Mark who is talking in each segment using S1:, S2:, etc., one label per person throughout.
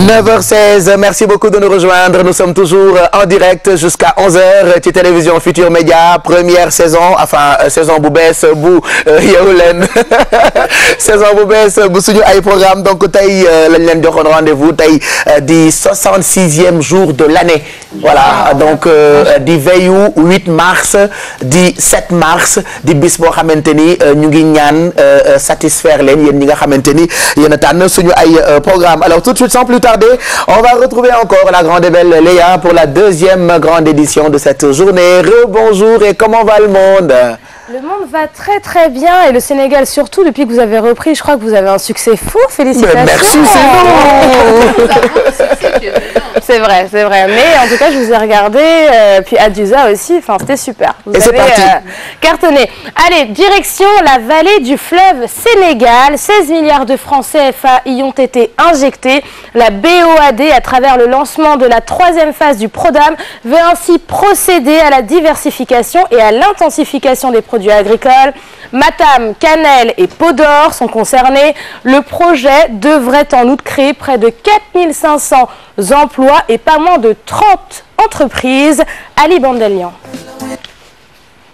S1: 9h16, merci beaucoup de nous rejoindre. Nous sommes toujours en direct jusqu'à 11h ci télévision Futur Média, première saison, enfin saison bu bees bu Yeewu Leen saison bu bees bu suñu ay programme. Donc tey lañ leen joxoon rendez-vous tey di 66e jour de l'année. Voilà, donc di veillu 8 mars di 7 mars di bis boo xamante ni ñu ngi ñaan satisfaire leen yéen ñi nga xamante ni yéen a tànn suñu ay programme. Alors tout de suite sans plus tarder, on va retrouver encore la grande et belle Léa pour la deuxième grande édition de cette journée. Rebonjour et comment va le monde?
S2: Le monde va très très bien et le Sénégal surtout depuis que vous avez repris. Je crois que vous avez un succès fou. Félicitations.
S1: Mais merci,
S2: c'est vrai, c'est vrai. Mais en tout cas, je vous ai regardé, puis Adiouza aussi. Enfin, c'était super. Vous avez cartonné. Allez, direction la vallée du fleuve Sénégal. 16 milliards de francs CFA y ont été injectés. La BOAD, à travers le lancement de la 3e phase du PRODAM, veut ainsi procéder à la diversification et à l'intensification des produits agricoles. Matam, Cannelle et Podor sont concernés. Le projet devrait en outre créer près de 4500 emplois et pas moins de 30 entreprises. Ali Bandelian.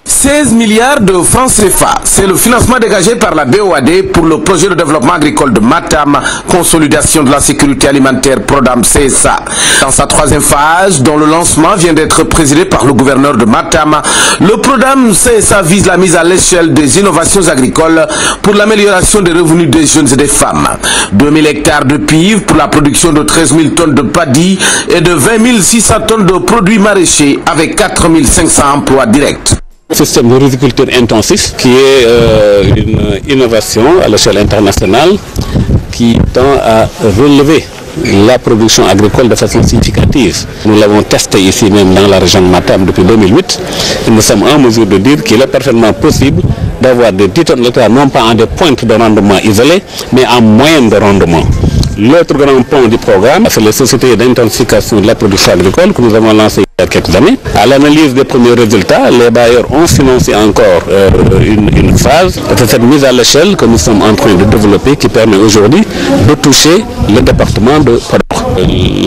S3: 16 milliards de francs CFA, c'est le financement dégagé par la BOAD pour le projet de développement agricole de Matam, consolidation de la sécurité alimentaire PRODAM CSA. Dans sa 3e phase, dont le lancement vient d'être présidé par le gouverneur de Matam, le PRODAM CSA vise la mise à l'échelle des innovations agricoles pour l'amélioration des revenus des jeunes et des femmes. 2000 hectares de pives pour la production de 13 000 tonnes de paddy et de 20 600 tonnes de produits maraîchers avec 4 500 emplois directs.
S4: Système de riziculture intensif qui est une innovation à l'échelle internationale qui tend à relever la production agricole de façon significative. Nous l'avons testé ici même dans la région de Matam depuis 2008 et nous sommes en mesure de dire qu'il est parfaitement possible d'avoir des 10 tonnes d'hectares non pas en des pointes de rendement isolées mais en moyenne de rendement. L'autre grand pont du programme, c'est les sociétés d'intensification de la production agricole que nous avons lancé il y a quelques années. À l'analyse des premiers résultats, les bailleurs ont financé encore une phase. C'est cette mise à l'échelle que nous sommes en train de développer qui permet aujourd'hui de toucher le département de Podor.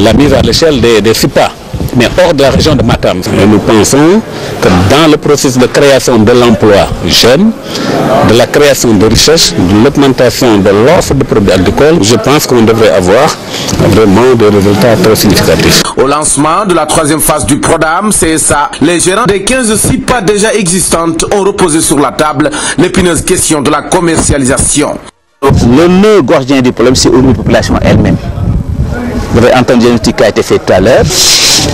S4: La mise à l'échelle des FIPA, mais hors de la région de Matam. Et nous pensons que dans le processus de création de l'emploi jeune, de la création de richesse, de l'augmentation de l'offre de produits agricoles, je pense qu'on devrait avoir vraiment des résultats très significatifs.
S3: Au lancement de la 3e phase du PRODAM CSA, les gérants des 15 SIPA déjà existantes ont reposé sur la table l'épineuse question de la commercialisation.
S5: Le nœud gordien du problème, c'est au niveau de la population elle-même. Vous avez entendu un diagnostic qui a été fait tout à l'heure.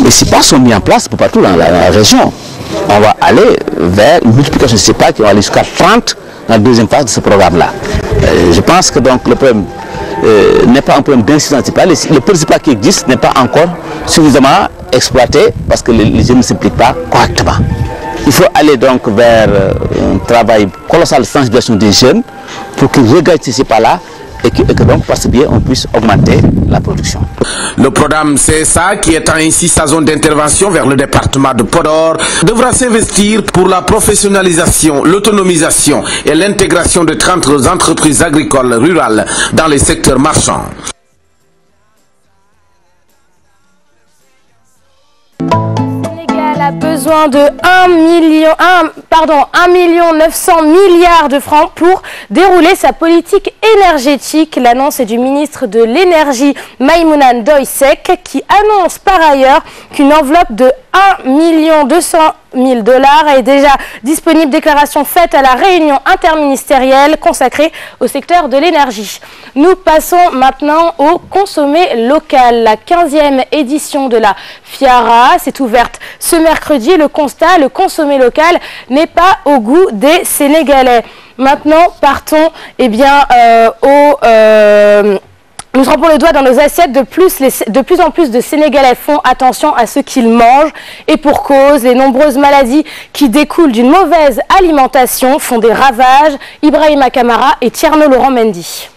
S5: Les SIPA sont mis en place pour partout dans la région. On va aller vers une multiplication de SIPA qui va aller jusqu'à 30 dans la 2e phase de ce programme-là. Je pense que donc le problème n'est pas un problème d'incidence SIPA. Le peu de SIPA qui existe n'est pas encore suffisamment exploité parce que les jeunes ne s'impliquent pas correctement. Il faut aller donc vers un travail colossal de sensibilisation des jeunes pour qu'ils regardent ces SIPA-là et que donc par ce biais on puisse augmenter la production.
S3: Le PRODAM CSA, qui étend ainsi sa zone d'intervention vers le département de Podor, devra s'investir pour la professionnalisation, l'autonomisation et l'intégration de 30 entreprises agricoles rurales dans les secteurs marchands.
S2: A besoin de 1 900 milliards de francs pour dérouler sa politique énergétique. L'annonce est du ministre de l'énergie Maïmouna Ndoye Seck qui annonce par ailleurs qu'une enveloppe de 1 200 000 $ est déjà disponible. Déclaration faite à la réunion interministérielle consacrée au secteur de l'énergie. Nous passons maintenant au consommé local. La 15e édition de la FIARA s'est ouverte ce mercredi. Le constat, le consommé local n'est pas au goût des Sénégalais. Maintenant, partons nous trempons le doigt dans nos assiettes. De plus en plus de Sénégalais font attention à ce qu'ils mangent. Et pour cause, les nombreuses maladies qui découlent d'une mauvaise alimentation font des ravages. Ibrahima Kamara et Tierno Laurent Mendy.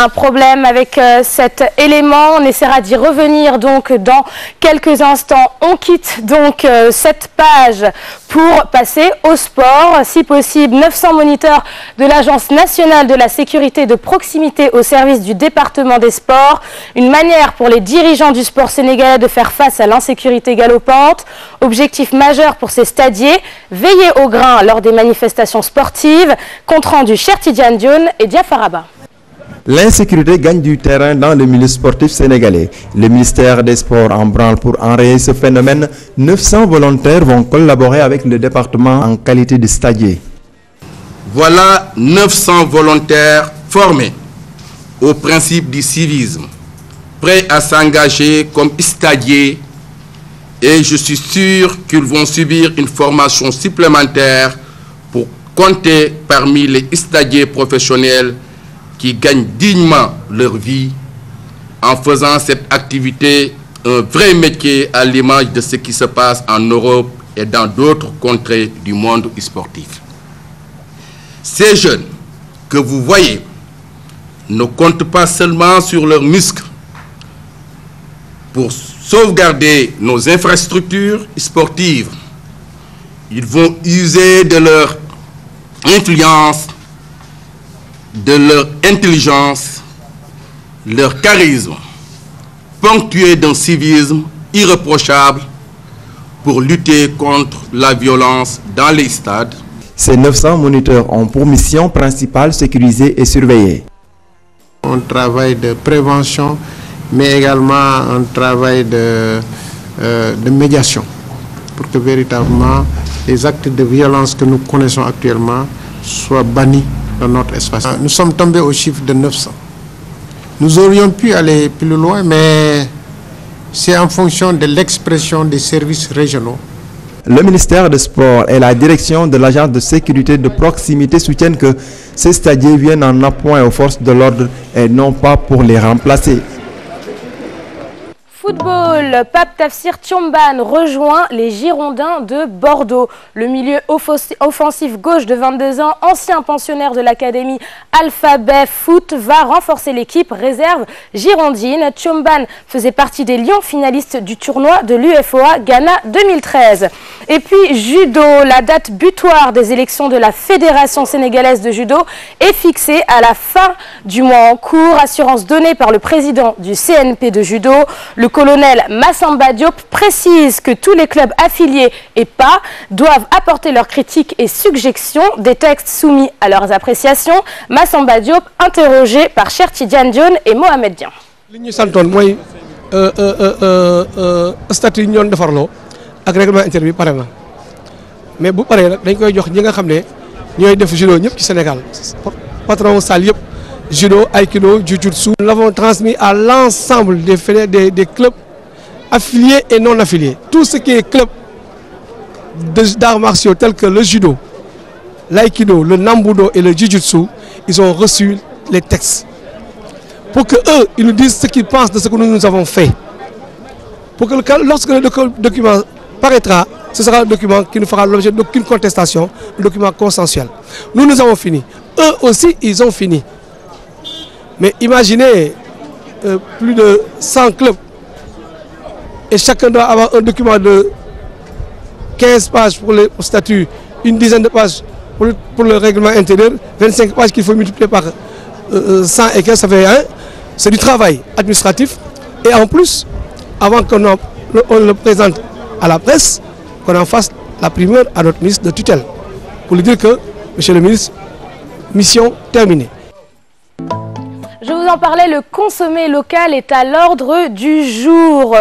S2: un problème avec cet élément. On essaiera d'y revenir donc dans quelques instants. On quitte donc cette page pour passer au sport. Si possible, 900 moniteurs de l'Agence nationale de la sécurité de proximité au service du département des sports. Une manière pour les dirigeants du sport sénégalais de faire face à l'insécurité galopante. Objectif majeur pour ces stadiers, veiller au grain lors des manifestations sportives. Compte rendu Cheikh Tidiane Dione et Diafaraba.
S6: L'insécurité gagne du terrain dans le milieu sportif sénégalais. Le ministère des Sports en branle pour enrayer ce phénomène. 900 volontaires vont collaborer avec le département en qualité de stadier.
S3: Voilà 900 volontaires formés au principe du civisme, prêts à s'engager comme stadiers, et je suis sûr qu'ils vont subir une formation supplémentaire pour compter parmi les stadiers professionnels qui gagnent dignement leur vie en faisant cette activité un vrai métier à l'image de ce qui se passe en Europe et dans d'autres contrées du monde sportif. Ces jeunes que vous voyez ne comptent pas seulement sur leurs muscles pour sauvegarder nos infrastructures sportives. Ils vont user de leur influence, de leur intelligence, leur charisme, ponctué d'un civisme irréprochable pour lutter contre la violence dans les stades.
S6: Ces 900 moniteurs ont pour mission principale sécuriser et surveiller.
S7: Un travail de prévention, mais également un travail de médiation pour que véritablement les actes de violence que nous connaissons actuellement soient bannis dans notre espace. Nous sommes tombés au chiffre de 900. Nous aurions pu aller plus loin, mais c'est en fonction de l'expression des services régionaux.
S6: Le ministère des Sports et la direction de l'agence de sécurité de proximité soutiennent que ces stadiers viennent en appoint aux forces de l'ordre et non pas pour les remplacer.
S2: Football, Pape Tafsir Tchomban rejoint les Girondins de Bordeaux. Le milieu offensif gauche de 22 ans, ancien pensionnaire de l'académie Alphabet Foot, va renforcer l'équipe réserve girondine. Tchomban faisait partie des Lions finalistes du tournoi de l'UFOA Ghana 2013. Et puis judo, la date butoir des élections de la Fédération sénégalaise de judo est fixée à la fin du mois en cours. Assurance donnée par le président du CNP de judo. Le colonel Massamba Diop précise que tous les clubs affiliés et pas doivent apporter leurs critiques et suggestions, des textes soumis à leurs appréciations. Massamba Diop interrogé par Cheikh Tidiane Dione et Mohamed Dian.
S8: li ñu santoon mooy statut ñoon defarloo ak règlement intérieur bi pare na mais bu paree nag dañ koy jox ñi nga xam ne ñooy def judo ñëpp ci Sénégal patron salle yëpp judo, aikido, jujutsu. Nous l'avons transmis à l'ensemble des clubs affiliés et non affiliés. Tout ce qui est club d'arts martiaux tels que le judo, l'aïkido, le nambudo et le jujutsu, ils ont reçu les textes. Pour que eux, ils nous disent ce qu'ils pensent de ce que nous avons fait. Pour que lorsque le document paraîtra, ce sera un document qui ne fera l'objet d'aucune contestation, un document consensuel. Nous avons fini. Eux aussi, ils ont fini. Mais imaginez plus de 100 clubs et chacun doit avoir un document de 15 pages pour le statut, une dizaine de pages pour le règlement intérieur, 25 pages qu'il faut multiplier par 100 et que ça fait 1. C'est du travail administratif. Et en plus, avant qu'on le présente à la presse, qu'on en fasse la primeur à notre ministre de tutelle. Pour lui dire que, monsieur le ministre, mission terminée.
S2: Je vous en parlais, le consommé local est à l'ordre du jour.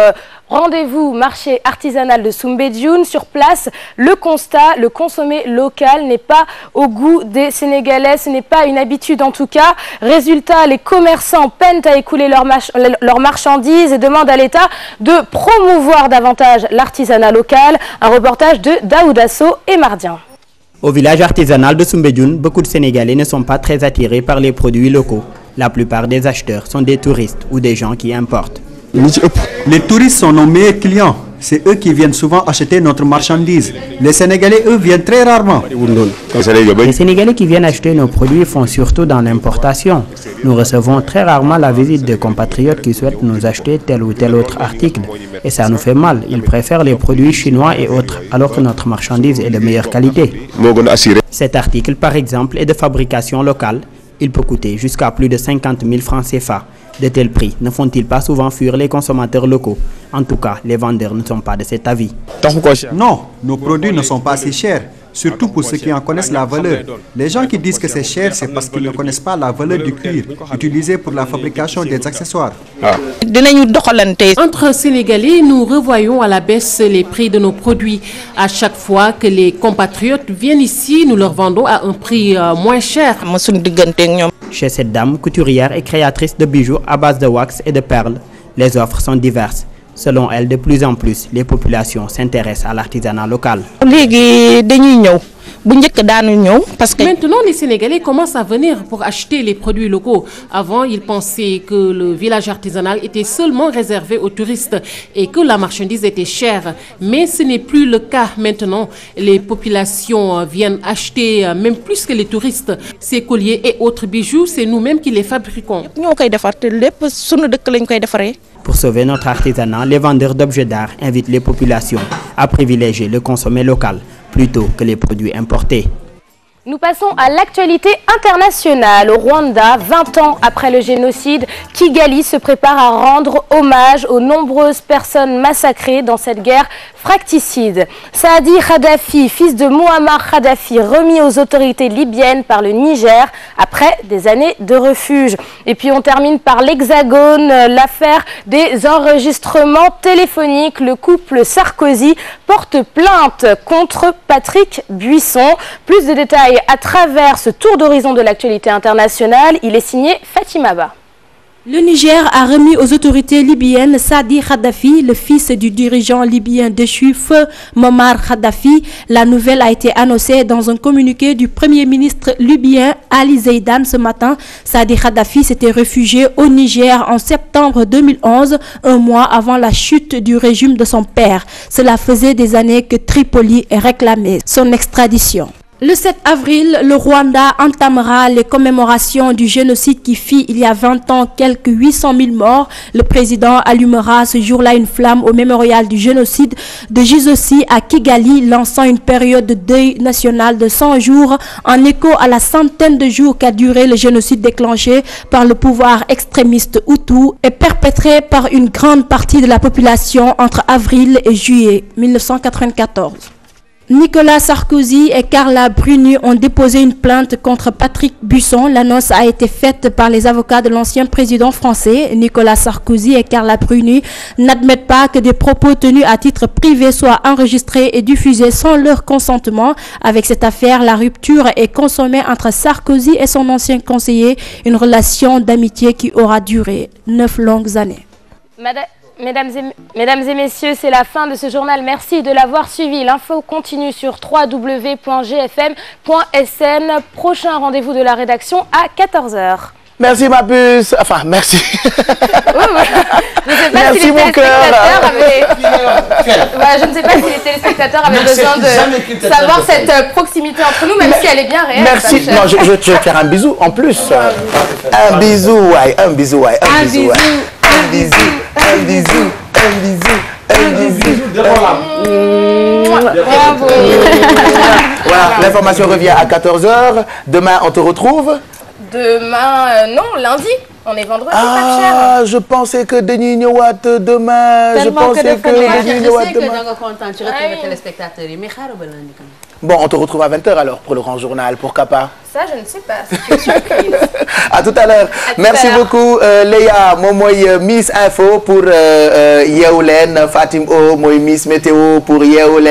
S2: Rendez-vous marché artisanal de Soumbédioune. Sur place, le constat, le consommé local n'est pas au goût des Sénégalais. Ce n'est pas une habitude en tout cas. Résultat, les commerçants peinent à écouler leurs marchandises et demandent à l'État de promouvoir davantage l'artisanat local. Un reportage de Daoudasso et Mardien.
S9: Au village artisanal de Soumbédioune, beaucoup de Sénégalais ne sont pas très attirés par les produits locaux. La plupart des acheteurs sont des touristes ou des gens qui importent.
S10: Les touristes sont nos meilleurs clients. c'est eux qui viennent souvent acheter notre marchandise. Les Sénégalais, eux, viennent très rarement.
S9: Les Sénégalais qui viennent acheter nos produits font surtout dans l'importation. Nous recevons très rarement la visite de compatriotes qui souhaitent nous acheter tel ou tel autre article. Et ça nous fait mal. Ils préfèrent les produits chinois et autres, alors que notre marchandise est de meilleure qualité. Cet article, par exemple, est de fabrication locale. Il peut coûter jusqu'à plus de 50 000 francs CFA. De tels prix ne font-ils pas souvent fuir les consommateurs locaux? En tout cas, les vendeurs ne sont pas de cet avis.
S10: Non, nos produits ne sont pas si chers, surtout pour ceux qui en connaissent la valeur. Les gens qui disent que c'est cher, c'est parce qu'ils ne connaissent pas la valeur du cuir utilisé pour la fabrication des accessoires.
S11: Entre Sénégalais, nous revoyons à la baisse les prix de nos produits. À chaque fois que les compatriotes viennent ici, nous leur vendons à un prix moins cher.
S9: Chez cette dame, couturière et créatrice de bijoux à base de wax et de perles, les offres sont diverses. Selon elle, de plus en plus, les populations s'intéressent à l'artisanat local.
S11: Maintenant, les Sénégalais commencent à venir pour acheter les produits locaux. Avant, ils pensaient que le village artisanal était seulement réservé aux touristes et que la marchandise était chère. Mais ce n'est plus le cas maintenant. Les populations viennent acheter même plus que les touristes. Ces colliers et autres bijoux, c'est nous-mêmes qui les fabriquons.
S9: Pour sauver notre artisanat, les vendeurs d'objets d'art invitent les populations à privilégier le consommé local plutôt que les produits importés.
S2: Nous passons à l'actualité internationale. Au Rwanda, 20 ans après le génocide, Kigali se prépare à rendre hommage aux nombreuses personnes massacrées dans cette guerre fracticide. Saadi Kadhafi, fils de Muammar Kadhafi, remis aux autorités libyennes par le Niger après des années de refuge. Et puis on termine par l'Hexagone, l'affaire des enregistrements téléphoniques. Le couple Sarkozy porte plainte contre Patrick Buisson. Plus de détails à travers ce tour d'horizon de l'actualité internationale. Il est signé Fatima Ba.
S12: Le Niger a remis aux autorités libyennes Saadi Kadhafi, le fils du dirigeant libyen déchu feu Muammar Kadhafi. La nouvelle a été annoncée dans un communiqué du premier ministre libyen Ali Zeidan ce matin. Saadi Kadhafi s'était réfugié au Niger en septembre 2011, un mois avant la chute du régime de son père. Cela faisait des années que Tripoli réclamait son extradition. Le 7 avril, le Rwanda entamera les commémorations du génocide qui fit il y a 20 ans quelques 800 000 morts. Le président allumera ce jour-là une flamme au mémorial du génocide de Gizosi à Kigali, lançant une période de deuil national de 100 jours en écho à la centaine de jours qu'a duré le génocide déclenché par le pouvoir extrémiste Hutu et perpétré par une grande partie de la population entre avril et juillet 1994. Nicolas Sarkozy et Carla Bruni ont déposé une plainte contre Patrick Buisson. L'annonce a été faite par les avocats de l'ancien président français. Nicolas Sarkozy et Carla Bruni n'admettent pas que des propos tenus à titre privé soient enregistrés et diffusés sans leur consentement. Avec cette affaire, la rupture est consommée entre Sarkozy et son ancien conseiller, une relation d'amitié qui aura duré 9 longues années.
S2: Mesdames et messieurs, c'est la fin de ce journal. Merci de l'avoir suivi. L'info continue sur www.gfm.sn. Prochain rendez-vous de la rédaction à 14h.
S1: Merci ma puce. Enfin, merci.
S2: Je ne sais pas
S1: merci
S2: si les
S1: mon cœur.
S2: Je ne sais pas si les téléspectateurs avaient besoin de savoir cette proximité entre nous, même si elle est bien réelle.
S1: Merci. Non, je vais te faire un bisou en plus. Un bisou, ouais, un bisou, ouais, un bisou, ouais. Un bisou, un bisou, un bisou, un bisou.
S2: Bravo.
S1: Voilà, l'information revient à 14h. Demain, on te retrouve.
S2: Demain, non, lundi. On est vendredi,
S1: pas cher. Ah, je pensais que Denis Nyowat demain.
S2: Je pensais que
S1: Denis Nyowat demain. Bon, on te retrouve à 20h alors pour le grand journal. Pourquoi pas?
S2: Ça, je ne sais pas. C'est une surprise.
S1: À tout à l'heure. Merci beaucoup, Léa. Moi, Miss Info pour Yeoulen. Fatim O, moi, Miss Météo pour Yeoulen.